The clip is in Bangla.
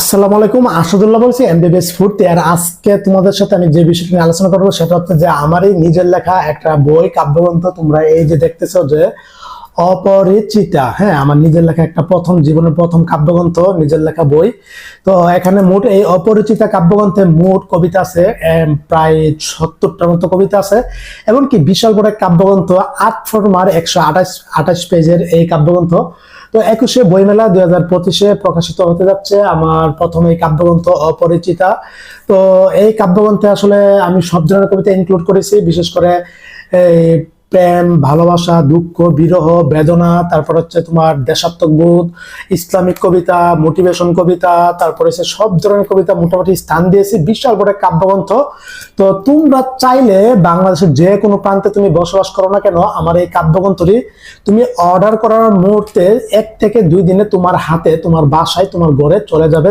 আসসালামু আলাইকুম, আসাদুল্লাহ বলছি এমবিবিএস ফুড। আর আজকে তোমাদের সাথে আমি যে বিষয়টি নিয়ে আলোচনা করবো সেটা হচ্ছে যে আমারই নিজের লেখা একটা বই, কাব্যগ্রন্থ। তোমরা এই যে দেখতেছো যে অপরিচিতা, হ্যাঁ, আমার নিজের লেখা একটা জীবনের প্রথম কাব্যগ্রন্থ, নিজের লেখা বই। তো এখানে মোট এই অপরিচিতা কাব্যগ্রন্থে মোট কবিতা আছে প্রায় 70টার মতো কবিতা আছে। এমনকি বিশাল বড় এক কাব্যগ্রন্থ, 8 ফরমার 128 পেজের এই কাব্যগ্রন্থ। তো 21শে বইমেলা 2025-এ প্রকাশিত হতে যাচ্ছে আমার প্রথম এই কাব্যগ্রন্থ অপরিচিতা। তো এই কাব্যগ্রন্থে আসলে আমি সব ধরনের কবিতা ইনক্লুড করেছি, বিশেষ করে এই প্রেম, ভালোবাসা, দুঃখ, বিরহ, বেদনা, তারপর হচ্ছে তোমার দেশাত্মবোধ, ইসলামিক কবিতা, মোটিভেশন কবিতা, তারপরে হচ্ছে সব ধরনের কবিতা মোটামুটি স্থান দিয়েছি। বিশাল বড় কাব্যগ্রন্থ। তো তোমরা চাইলে বাংলাদেশের যে কোনো প্রান্তে তুমি বসবাস করো না কেন, আমার এই কাব্যগ্রন্থটি তুমি অর্ডার করার মুহূর্তে 1 থেকে 2 দিনে তোমার হাতে, তোমার বাসায়, তোমার ঘরে চলে যাবে।